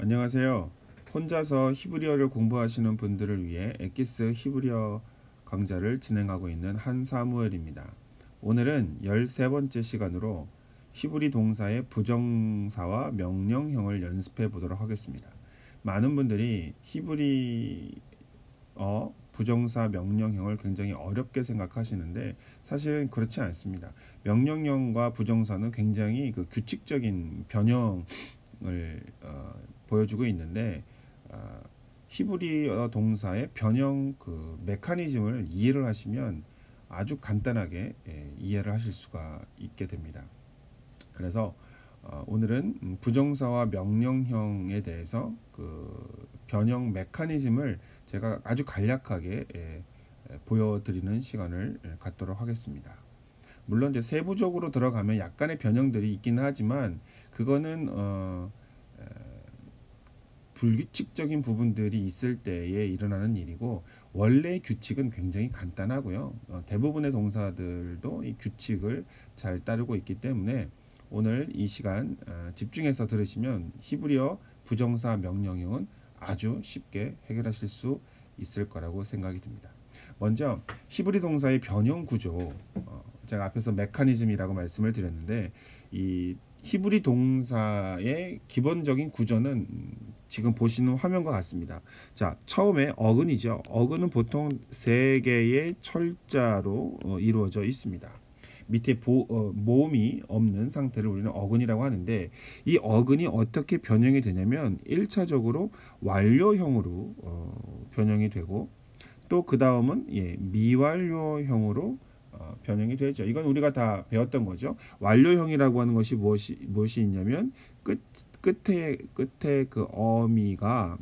안녕하세요. 혼자서 히브리어를 공부하시는 분들을 위해 엑기스 히브리어 강좌를 진행하고 있는 한사무엘입니다. 오늘은 13번째 시간으로 히브리 동사의 부정사와 명령형을 연습해 보도록 하겠습니다. 많은 분들이 히브리어 부정사 명령형을 굉장히 어렵게 생각하시는데 사실은 그렇지 않습니다. 명령형과 부정사는 굉장히 규칙적인 변형을 보여주고 있는데 히브리어 동사의 변형 메커니즘을 이해를 하시면 아주 간단하게 이해를 하실 수가 있게 됩니다. 그래서 오늘은 부정사와 명령형에 대해서 변형 메커니즘을 제가 아주 간략하게 보여드리는 시간을 갖도록 하겠습니다. 물론 이제 세부적으로 들어가면 약간의 변형들이 있긴 하지만 그거는 불규칙적인 부분들이 있을 때에 일어나는 일이고 원래 규칙은 굉장히 간단하고요. 대부분의 동사들도 이 규칙을 잘 따르고 있기 때문에 오늘 이 시간 집중해서 들으시면 히브리어 부정사 명령형은 아주 쉽게 해결하실 수 있을 거라고 생각이 듭니다. 먼저 히브리 동사의 변형 구조, 제가 앞에서 메커니즘이라고 말씀을 드렸는데 이 히브리 동사의 기본적인 구조는 지금 보시는 화면과 같습니다. 자, 처음에 어근이죠. 어근은 보통 3개의 철자로 이루어져 있습니다. 밑에 모음이 없는 상태를 우리는 어근이라고 하는데 이 어근이 어떻게 변형이 되냐면 1차적으로 완료형으로 변형이 되고 또 그 다음은 미완료형으로 변형이 되죠. 이건 우리가 다 배웠던 거죠. 완료형이라고 하는 것이 무엇이 있냐면 끝에 그 어미가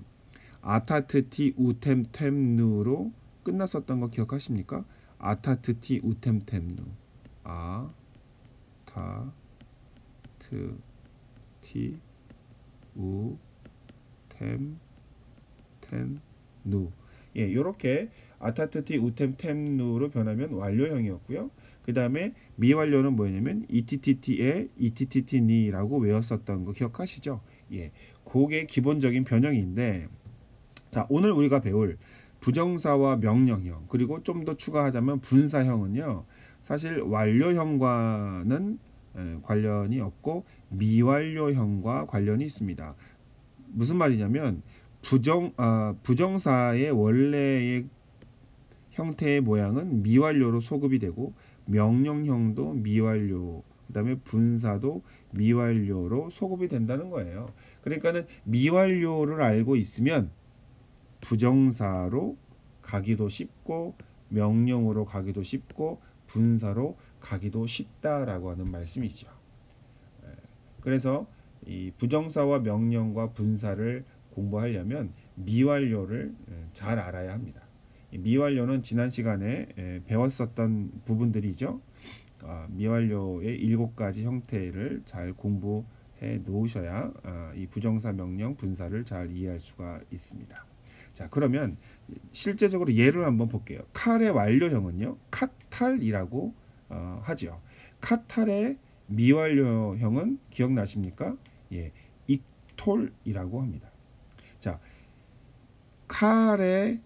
아타트티 우템템누로 끝났었던 거 기억하십니까? 아타트티 우템템누 아타트티 우템템누 이렇게 아타트티 우템템누로 변하면 완료형이었고요. 그 다음에 미완료는 뭐냐면 이티티티에 이티티티니라고 외웠었던 거 기억하시죠? 그게 기본적인 변형인데, 자, 오늘 우리가 배울 부정사와 명령형 그리고 좀 더 추가하자면 분사형은요, 사실 완료형과는 관련이 없고 미완료형과 관련이 있습니다. 무슨 말이냐면 부정사의 원래의 형태의 모양은 미완료로 소급이 되고 명령형도 미완료, 그 다음에 분사도 미완료로 소급이 된다는 거예요. 그러니까는 미완료를 알고 있으면 부정사로 가기도 쉽고 명령으로 가기도 쉽고 분사로 가기도 쉽다라고 하는 말씀이죠. 그래서 이 부정사와 명령과 분사를 공부하려면 미완료를 잘 알아야 합니다. 미완료는 지난 시간에 배웠었던 부분들이죠. 미완료의 7가지 형태를 잘 공부해 놓으셔야 이 부정사, 명령, 분사를 잘 이해할 수가 있습니다. 자, 그러면 실제적으로 예를 한번 볼게요. 칼의 완료형은요, 카탈이라고 하죠. 카탈의 미완료형은 기억나십니까? 익톨이라고 합니다. 자, 칼의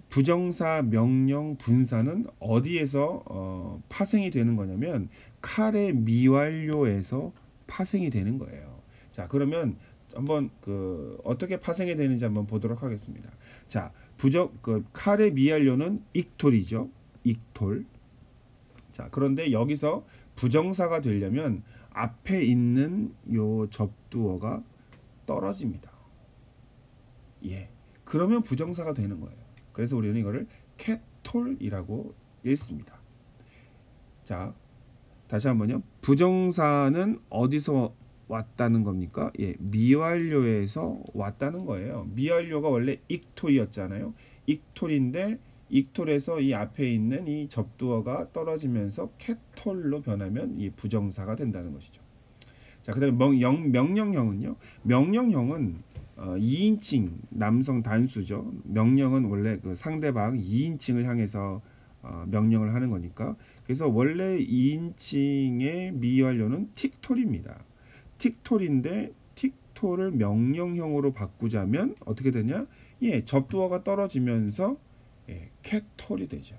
부정사, 명령, 분사는 어디에서 파생이 되는 거냐면 칼의 미완료에서 파생이 되는 거예요. 자, 그러면 한번 어떻게 파생이 되는지 한번 보도록 하겠습니다. 자, 칼의 미완료는 익톨이죠. 익톨. 자, 그런데 여기서 부정사가 되려면 앞에 있는 요 접두어가 떨어집니다. 그러면 부정사가 되는 거예요. 그래서 우리는 이거를 캐톨이라고 읽습니다. 자, 다시 한번요. 부정사는 어디서 왔다는 겁니까? 미완료에서 왔다는 거예요. 미완료가 원래 익톨이었잖아요. 익톨인데 익톨에서 이 앞에 있는 이 접두어가 떨어지면서 캐톨로 변하면 이 부정사가 된다는 것이죠. 자, 그다음에 명령형은요. 명령형은 2인칭 남성 단수죠. 명령은 원래 상대방 2인칭을 향해서 명령을 하는 거니까. 그래서 원래 2인칭의 미완료는 틱톨입니다. 틱톨인데 캣톨을 명령형으로 바꾸자면 어떻게 되냐? 예, 접두어가 떨어지면서 예, 캣톨이 되죠.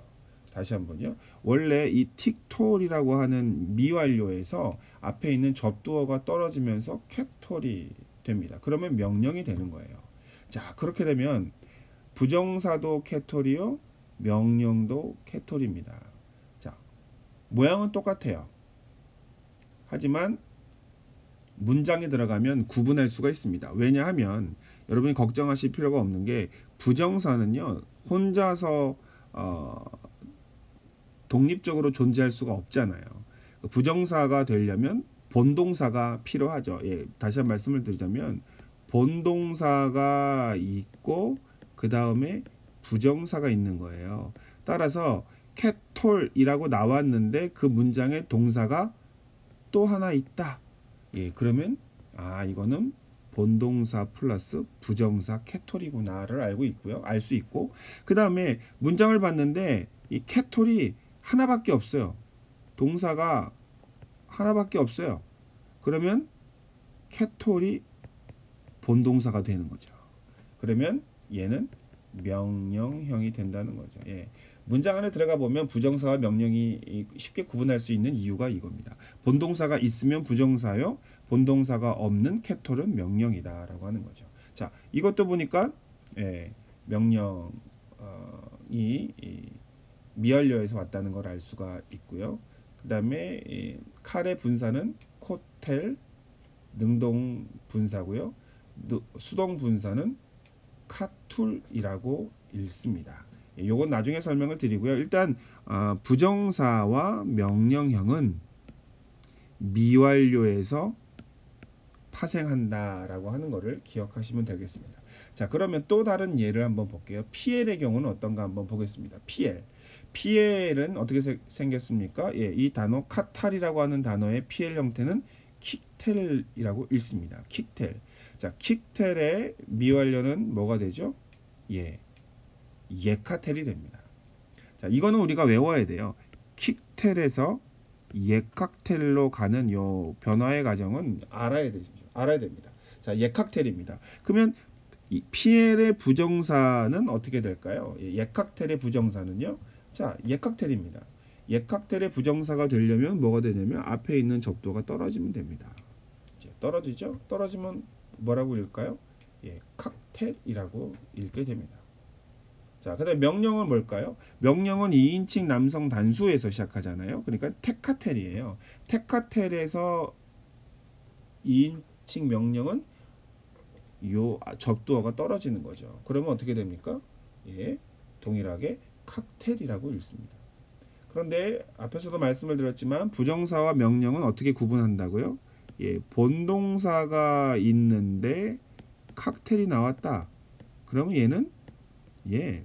다시 한번요. 원래 이 틱톨이라고 하는 미완료에서 앞에 있는 접두어가 떨어지면서 캣톨이 됩니다. 그러면 명령이 되는 거예요. 자, 그렇게 되면 부정사도 캣톨이요, 명령도 캣톨입니다. 자, 모양은 똑같아요. 하지만 문장에 들어가면 구분할 수가 있습니다. 왜냐하면 여러분이 걱정하실 필요가 없는 게 부정사는요, 혼자서 독립적으로 존재할 수가 없잖아요. 부정사가 되려면 본동사가 필요하죠. 예, 다시 한 말씀을 드리자면 본동사가 있고 그 다음에 부정사가 있는 거예요. 따라서 캣톨이라고 나왔는데 그 문장에 동사가 또 하나 있다. 예, 그러면 이거는 본동사 플러스 부정사 캣톨이구나를 알고 있고요. 알 수 있고 그 다음에 문장을 봤는데 이 캣톨이 하나밖에 없어요. 동사가 하나밖에 없어요. 그러면 캣톨이 본동사가 되는 거죠. 그러면 얘는 명령형이 된다는 거죠. 예. 문장 안에 들어가 보면 부정사와 명령이 쉽게 구분할 수 있는 이유가 이겁니다. 본동사가 있으면 부정사요, 본동사가 없는 캣톨은 명령이다 라고 하는 거죠. 자, 이것도 보니까 명령이 미완료에서 왔다는 걸 알 수가 있고요. 그 다음에 칼의 분사는 코텔, 능동 분사고요. 수동 분사는 카툴이라고 읽습니다. 요건 나중에 설명을 드리고요. 일단 부정사와 명령형은 미완료에서 파생한다라고 하는 것을 기억하시면 되겠습니다. 자, 그러면 또 다른 예를 한번 볼게요. PL의 경우는 어떤가 한번 보겠습니다. PL은 어떻게 생겼습니까? 예, 이 단어 카탈이라고 하는 단어의 PL 형태는 킥텔이라고 읽습니다. 킥텔. 자, 킥텔의 미완료는 뭐가 되죠? 예, 예카텔이 됩니다. 자, 이거는 우리가 외워야 돼요. 킥텔에서 예칵텔로 가는 요 변화의 과정은 알아야 됩니다. 자, 예칵텔입니다. 그러면 이 PL의 부정사는 어떻게 될까요? 예칵텔의 부정사는요. 자, 예칵텔입니다. 예칵텔의 부정사가 되려면 뭐가 되냐면 앞에 있는 접두가 떨어지면 됩니다. 이제 떨어지죠? 떨어지면 뭐라고 읽을까요? 예, 칵텔이라고 읽게 됩니다. 자, 그 다음에 명령은 뭘까요? 명령은 2인칭 남성 단수에서 시작하잖아요. 그러니까 테카텔이에요. 테카텔에서 2인칭 명령은 요 접두어가 떨어지는 거죠. 그러면 어떻게 됩니까? 예, 동일하게 칵텔이라고 읽습니다. 그런데 앞에서도 말씀을 드렸지만 부정사와 명령은 어떻게 구분한다고요? 예, 본동사가 있는데 칵텔이 나왔다. 그러면 얘는 예,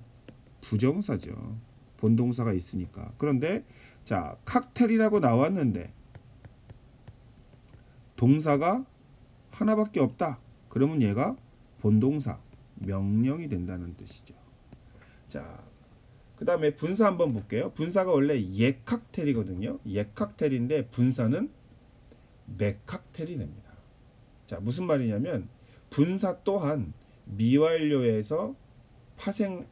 부정사죠. 본동사가 있으니까. 그런데 자, 칵텔이라고 나왔는데 동사가 하나밖에 없다. 그러면 얘가 본동사, 명령이 된다는 뜻이죠. 자, 그 다음에 분사 한번 볼게요. 분사가 원래 예칵텔이거든요. 예칵텔인데 분사는 메칵텔이 됩니다. 자, 무슨 말이냐면 분사 또한 미완료에서 파생하는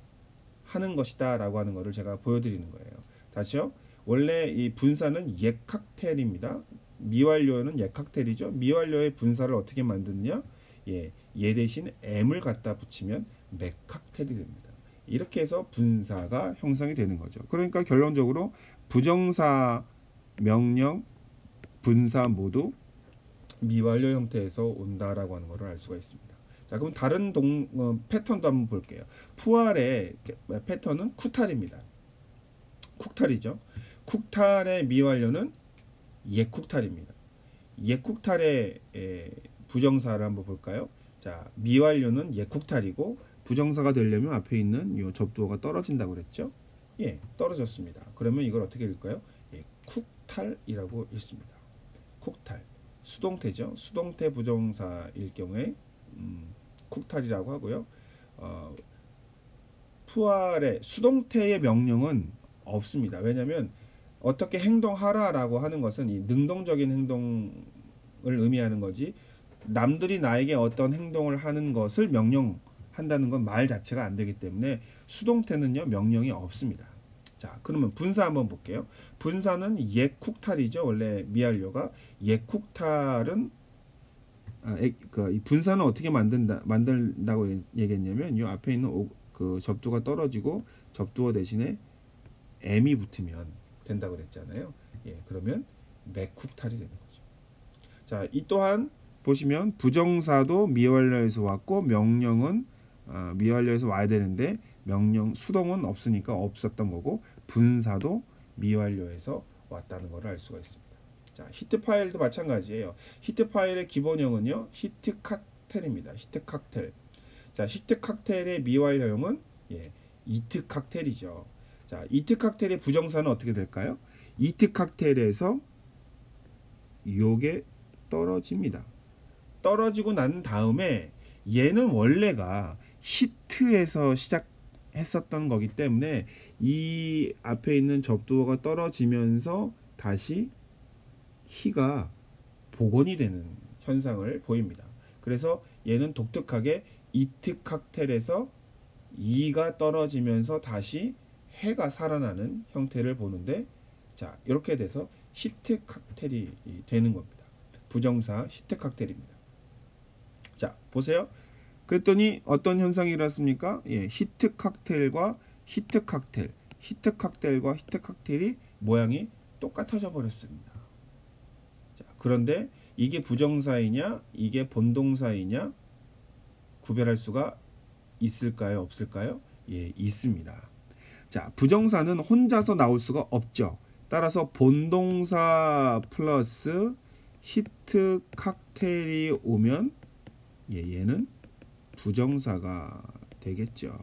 것이다 라고 하는 것을 제가 보여드리는 거예요. 다시요. 원래 이 분사는 예칵텔입니다. 미완료는 예칵텔이죠. 미완료의 분사를 어떻게 만드느냐? 예, 얘 대신 m을 갖다 붙이면 메칵텔이 됩니다. 이렇게 해서 분사가 형성이 되는 거죠. 그러니까 결론적으로 부정사, 명령, 분사 모두 미완료 형태에서 온다라고 하는 것을 알 수가 있습니다. 자, 그럼 다른 패턴도 한번 볼게요. 푸알의 패턴은 쿠탈입니다. 쿡탈이죠. 쿡탈의 미완료는 예쿡탈입니다. 예쿡탈의 부정사를 한번 볼까요? 자, 미완료는 예쿡탈이고 부정사가 되려면 앞에 있는 이 접두어가 떨어진다고 그랬죠? 예, 떨어졌습니다. 그러면 이걸 어떻게 읽을까요? 예, 쿡탈이라고 읽습니다. 쿡탈. 수동태죠. 수동태 부정사일 경우에 쿡탈이라고 하고요. 푸알의 수동태의 명령은 없습니다. 왜냐하면 어떻게 행동하라라고 하는 것은 이 능동적인 행동을 의미하는 거지 남들이 나에게 어떤 행동을 하는 것을 명령한다는 건 말 자체가 안 되기 때문에 수동태는요 명령이 없습니다. 자, 그러면 분사 한번 볼게요. 분사는 예쿡탈이죠. 원래 미완료가 예쿡탈은 이 분사는 어떻게 만든다고 얘기했냐면 이 앞에 있는 그 접두가 떨어지고 접두어 대신에 m이 붙으면 된다고 그랬잖아요. 예, 그러면 맥쿡탈이 되는 거죠. 자, 이 또한 보시면 부정사도 미완료에서 왔고 명령은 미완료에서 와야 되는데 명령 수동은 없으니까 없었던 거고 분사도 미완료에서 왔다는 것을 알 수가 있습니다. 자, 히트 파일도 마찬가지예요. 히트 파일의 기본형은요 히트 칵텔입니다. 히트 칵텔. 자, 히트 칵텔의 미완료형은 이트 칵텔이죠. 자, 이트 칵텔의 부정사는 어떻게 될까요? 이트 칵텔에서 요게 떨어집니다. 떨어지고 난 다음에 얘는 원래가 히트에서 시작했었던 거기 때문에 이 앞에 있는 접두어가 떨어지면서 다시 히가 복원이 되는 현상을 보입니다. 그래서 얘는 독특하게 이트 칵텔에서 이가 떨어지면서 다시 해가 살아나는 형태를 보는데, 자, 이렇게 돼서 히트 칵텔이 되는 겁니다. 부정사 히트 칵텔입니다. 자, 보세요. 그랬더니 어떤 현상이 일어났습니까? 예, 히트 칵텔과 히트 칵텔, 히트 칵텔과 히트 칵텔이 모양이 똑같아져 버렸습니다. 자, 그런데 이게 부정사이냐 이게 본동사이냐 구별할 수가 있을까요? 없을까요? 예, 있습니다. 자, 부정사는 혼자서 나올 수가 없죠. 따라서 본동사 플러스 히트 칵텔이 오면 얘는 부정사가 되겠죠.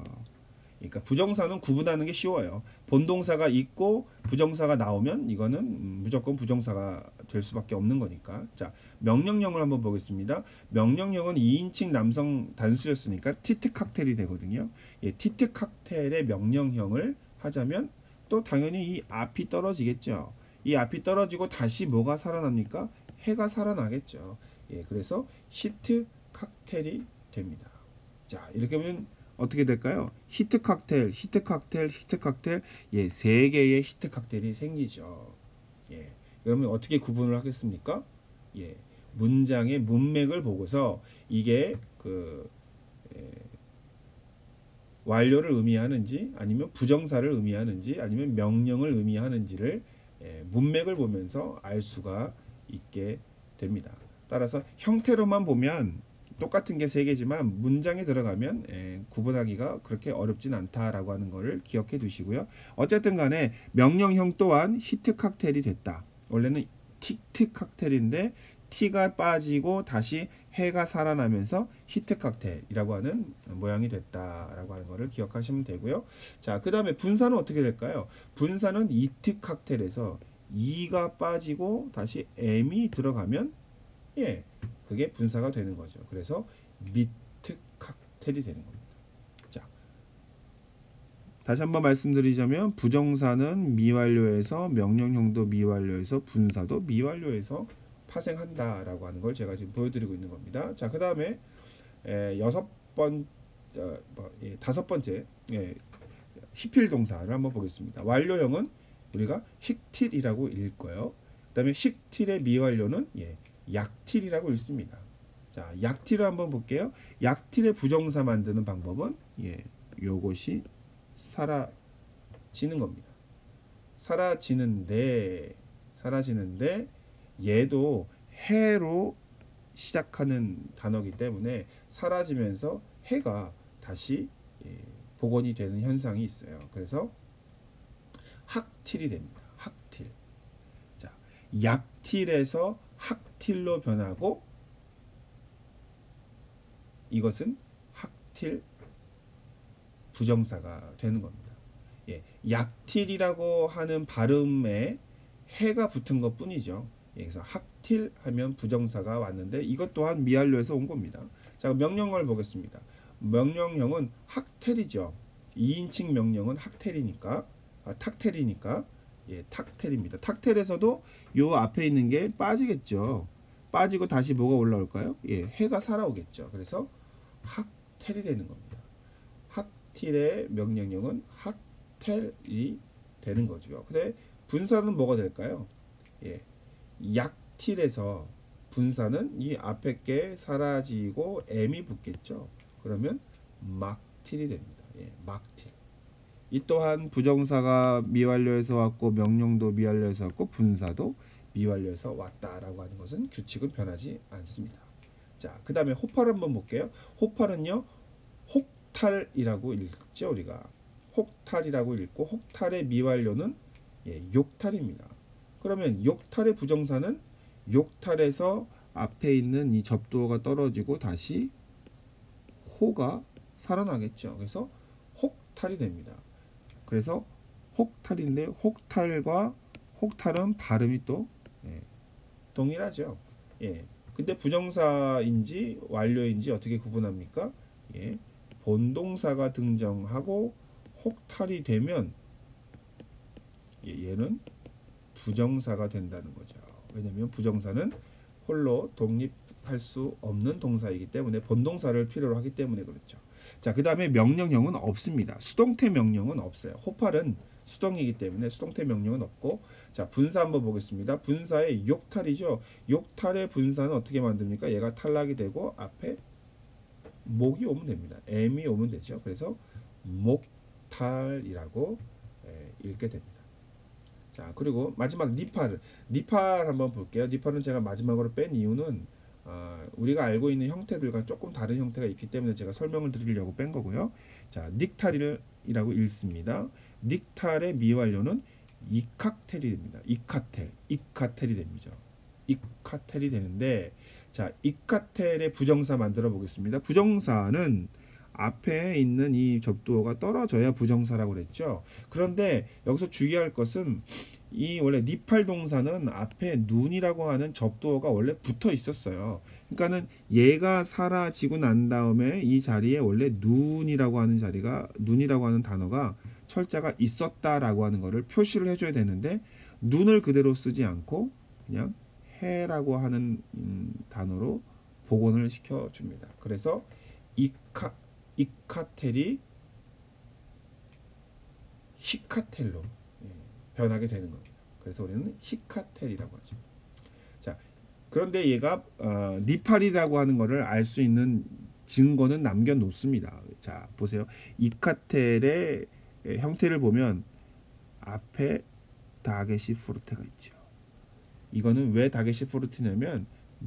그러니까 부정사는 구분하는 게 쉬워요. 본동사가 있고 부정사가 나오면 이거는 무조건 부정사가 될 수밖에 없는 거니까. 자, 명령형을 한번 보겠습니다. 명령형은 2인칭 남성 단수였으니까 티트 칵텔이 되거든요. 예, 티트 칵텔의 명령형을 하자면 또 당연히 이 앞이 떨어지겠죠. 이 앞이 떨어지고 다시 뭐가 살아납니까? 해가 살아나겠죠. 예, 그래서 히트 칵텔이 됩니다. 자, 이렇게 보면 어떻게 될까요? 히트 칵텔, 히트 칵텔, 히트 칵텔, 예, 세 개의 히트 칵텔이 생기죠. 예, 그러면 어떻게 구분을 하겠습니까? 예, 문장의 문맥을 보고서 이게 완료를 의미하는지 아니면 부정사를 의미하는지 아니면 명령을 의미하는지를 문맥을 보면서 알 수가 있게 됩니다. 따라서 형태로만 보면 똑같은 게 세 개지만 문장에 들어가면 구분하기가 그렇게 어렵진 않다라고 하는 것을 기억해 두시고요. 어쨌든 간에 명령형 또한 히트 칵텔이 됐다. 원래는 티트 칵텔인데 T가 빠지고 다시 해가 살아나면서 히트 칵텔이라고 하는 모양이 됐다라고 하는 것을 기억하시면 되고요. 자, 그 다음에 분사는 어떻게 될까요? 분사는 이트 칵텔에서 E가 빠지고 다시 M이 들어가면 예, 그게 분사가 되는 거죠. 그래서 미트 칵텔이 되는 겁니다. 자, 다시 한번 말씀드리자면 부정사는 미완료에서 명령형도 미완료에서 분사도 미완료에서 파생한다라고 하는 걸 제가 지금 보여드리고 있는 겁니다. 자, 그 다음에 다섯 번째 히필 동사를 한번 보겠습니다. 완료형은 우리가 힉틸이라고 읽고요. 그 다음에 힉틸의 미완료는 약틸이라고 읽습니다. 자, 약틸을 한번 볼게요. 약틸의 부정사 만드는 방법은 요것이 사라지는 겁니다. 사라지는데 얘도 해로 시작하는 단어이기 때문에 사라지면서 해가 다시 복원이 되는 현상이 있어요. 그래서 학틸이 됩니다. 학틸. 자, 약틸에서 학틸로 변하고 이것은 학틸 부정사가 되는 겁니다. 예, 약틸이라고 하는 발음에 해가 붙은 것 뿐이죠. 예, 그래서 학틸 하면 부정사가 왔는데 이것 또한 미완료에서 온 겁니다. 자, 명령어를 보겠습니다. 명령형은 학텔이죠. 2인칭 명령은 학텔이니까 탁텔이니까 탁텔입니다. 탁텔에서도 요 앞에 있는 게 빠지겠죠. 빠지고 다시 뭐가 올라올까요? 예, 해가 살아오겠죠. 그래서 학텔이 되는 겁니다. 학틸의 명령형은 학텔이 되는 거죠. 근데 분사는 뭐가 될까요? 예, 약틸에서 분사는 이 앞에 게 사라지고 m이 붙겠죠. 그러면 막틸이 됩니다. 예, 막틸. 이 또한 부정사가 미완료에서 왔고 명령도 미완료에서 왔고 분사도 미완료에서 왔다라고 하는 것은 규칙은 변하지 않습니다. 자, 그 다음에 호팔 한번 볼게요. 호팔은요, 혹탈이라고 읽죠. 우리가 혹탈이라고 읽고 혹탈의 미완료는 예, 욕탈입니다. 그러면 욕탈의 부정사는 욕탈에서 앞에 있는 이 접두어가 떨어지고 다시 호가 살아나겠죠. 그래서 혹탈이 됩니다. 그래서 혹탈인데 혹탈과 혹탈은 발음이 또 예, 동일하죠. 예. 근데 부정사인지 완료인지 어떻게 구분합니까? 예. 본동사가 등장하고 혹탈이 되면 예, 얘는 부정사가 된다는 거죠. 왜냐하면 부정사는 홀로 독립할 수 없는 동사이기 때문에 본동사를 필요로 하기 때문에 그렇죠. 자, 그 다음에 명령형은 없습니다. 수동태 명령은 없어요. 호팔은 수동이기 때문에 수동태 명령은 없고, 자, 분사 한번 보겠습니다. 분사의 욕탈이죠. 욕탈의 분사는 어떻게 만듭니까? 얘가 탈락이 되고 앞에 목이 오면 됩니다. m이 오면 되죠. 그래서 목탈이라고 읽게 됩니다. 자, 그리고 마지막 니팔 한번 볼게요. 니팔은 제가 마지막으로 뺀 이유는 우리가 알고 있는 형태들과 조금 다른 형태가 있기 때문에 제가 설명을 드리려고 뺀 거고요. 자, 닉탈이라고 읽습니다. 닉탈의 미완료는 이칵텔이 됩니다. 이카텔이 됩니다. 이카텔이 되는데, 자, 이카텔의 부정사 만들어 보겠습니다. 부정사는 앞에 있는 이 접두어가 떨어져야 부정사라고 그랬죠. 그런데 여기서 주의할 것은 이 원래 니팔 동사는 앞에 눈이라고 하는 접두어가 원래 붙어 있었어요. 그러니까는 얘가 사라지고 난 다음에 이 자리에 원래 눈이라고 하는 단어가 철자가 있었다라고 하는 것을 표시를 해줘야 되는데, 눈을 그대로 쓰지 않고 그냥 해라고 하는 단어로 복원을 시켜줍니다. 그래서 이카텔이 히카텔로 변하게 되는 겁니다. 그래서 우리는 히카텔이라고 하죠. 자, 그런데 얘가 니팔이라고 하는 것을 알 수 있는 증거는 남겨놓습니다. 자, 보세요. 이카텔의 형태를 보면 앞에 다게시 포르테가 있죠. 이거는 왜 다게시 포르테냐면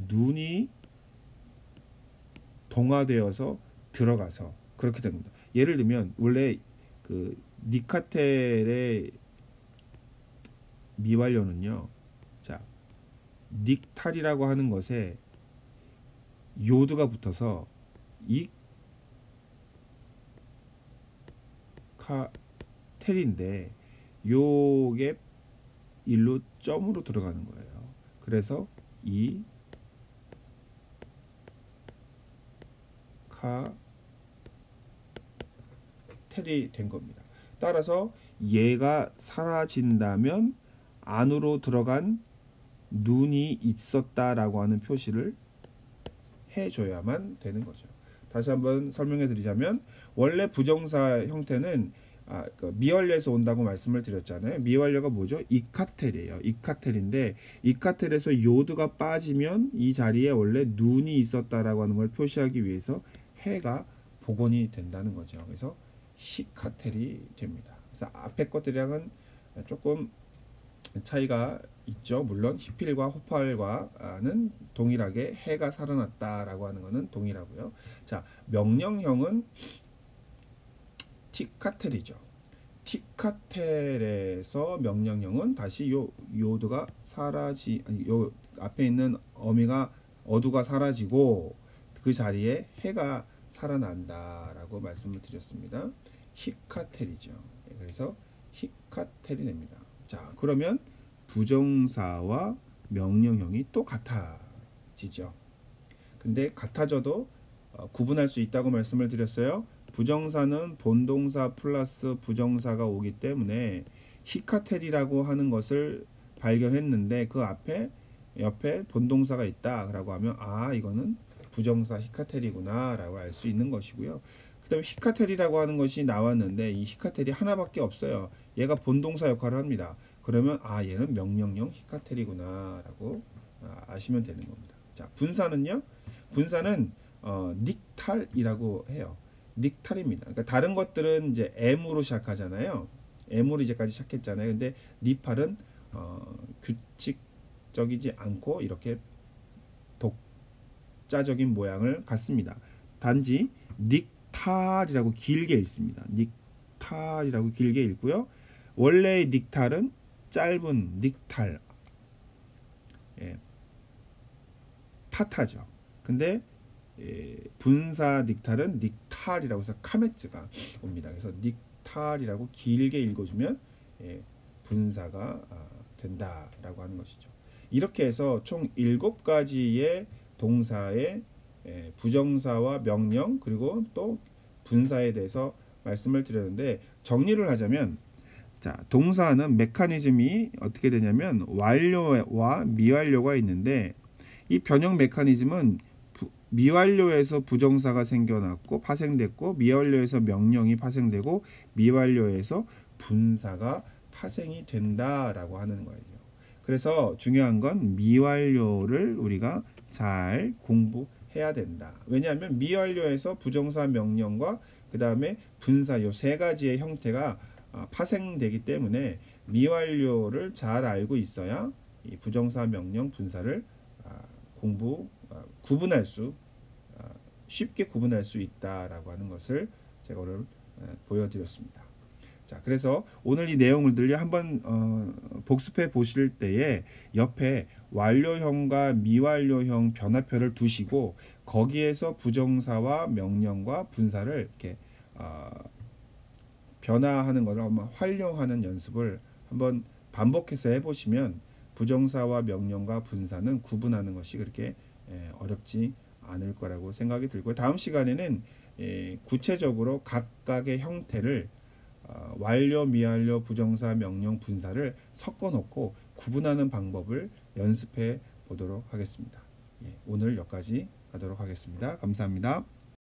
눈이 동화되어서 들어가서 그렇게 됩니다. 예를 들면 원래 그 니카텔의 미완료는요, 자, 닉탈이라고 하는 것에 요드가 붙어서 이카텔인데 요게 일로 점으로 들어가는 거예요. 그래서 이카텔이 된 겁니다. 따라서 얘가 사라진다면 안으로 들어간 눈이 있었다라고 하는 표시를 해줘야만 되는 거죠. 다시 한번 설명해 드리자면, 원래 부정사 형태는 미완료에서 온다고 말씀을 드렸잖아요. 미완료가 뭐죠? 이카텔이에요. 이카텔인데 이카텔에서 요드가 빠지면 이 자리에 원래 눈이 있었다라고 하는 걸 표시하기 위해서 해가 복원이 된다는 거죠. 그래서 히카텔이 됩니다. 그래서 앞에 것들이랑은 조금 차이가 있죠. 물론 히필과 호팔과는 동일하게 해가 살아났다라고 하는 것은 동일하고요. 자, 명령형은 티카텔이죠. 티카텔에서 명령형은 다시 요드가 요 앞에 있는 어두가 사라지고 그 자리에 해가 살아난다라고 말씀을 드렸습니다. 히카텔이죠. 그래서 히카텔이 됩니다. 자, 그러면 부정사와 명령형이 또 같아지죠. 근데 같아져도 구분할 수 있다고 말씀을 드렸어요. 부정사는 본동사 플러스 부정사가 오기 때문에 히카텔이라고 하는 것을 발견했는데 그 앞에 옆에 본동사가 있다라고 하면 이거는 부정사 히카테리구나라고 알 수 있는 것이고요. 그다음에 히카테리라고 하는 것이 나왔는데 이 히카테리 하나밖에 없어요. 얘가 본동사 역할을 합니다. 그러면 얘는 명령형 히카테리구나라고 아시면 되는 겁니다. 자, 분사는요? 분사는 닉탈이라고 해요. 닉탈입니다. 그러니까 다른 것들은 이제 M으로 시작하잖아요. M으로 이제까지 시작했잖아요. 근데 니팔은 규칙적이지 않고 이렇게 독자적인 모양을 갖습니다. 단지 닉탈이라고 길게 읽습니다. 닉탈이라고 길게 읽고요. 원래의 닉탈은 짧은 닉탈, 타타죠. 근데 분사 닉탈은 닉탈이라고 해서 카메츠가 옵니다. 그래서 닉탈이라고 길게 읽어주면 분사가 된다라고 하는 것이죠. 이렇게 해서 총 7가지의 동사의 부정사와 명령 그리고 또 분사에 대해서 말씀을 드렸는데 정리를 하자면 자, 동사는 메커니즘이 어떻게 되냐면 완료와 미완료가 있는데 이 변형 메커니즘은 미완료에서 부정사가 생겨났고 파생됐고 미완료에서 명령이 파생되고 미완료에서 분사가 파생이 된다라고 하는 거예요. 그래서 중요한 건 미완료를 우리가 잘 공부해야 된다. 왜냐하면 미완료에서 부정사 명령과 그 다음에 분사 요 3가지의 형태가 파생되기 때문에 미완료를 잘 알고 있어야 이 부정사 명령 분사를 구분할 수 쉽게 구분할 수 있다라고 하는 것을 제가 오늘 보여드렸습니다. 자, 그래서 오늘 이 내용들을 한번 복습해 보실 때에 옆에 완료형과 미완료형 변화표를 두시고 거기에서 부정사와 명령과 분사를 이렇게 변화하는 것을 한번 활용하는 연습을 한번 반복해서 해보시면 부정사와 명령과 분사는 구분하는 것이 그렇게 어렵지 않을 거라고 생각이 들고 다음 시간에는 구체적으로 각각의 형태를 완료, 미완료, 부정사, 명령, 분사를 섞어 놓고 구분하는 방법을 연습해 보도록 하겠습니다. 오늘 여기까지 하도록 하겠습니다. 감사합니다.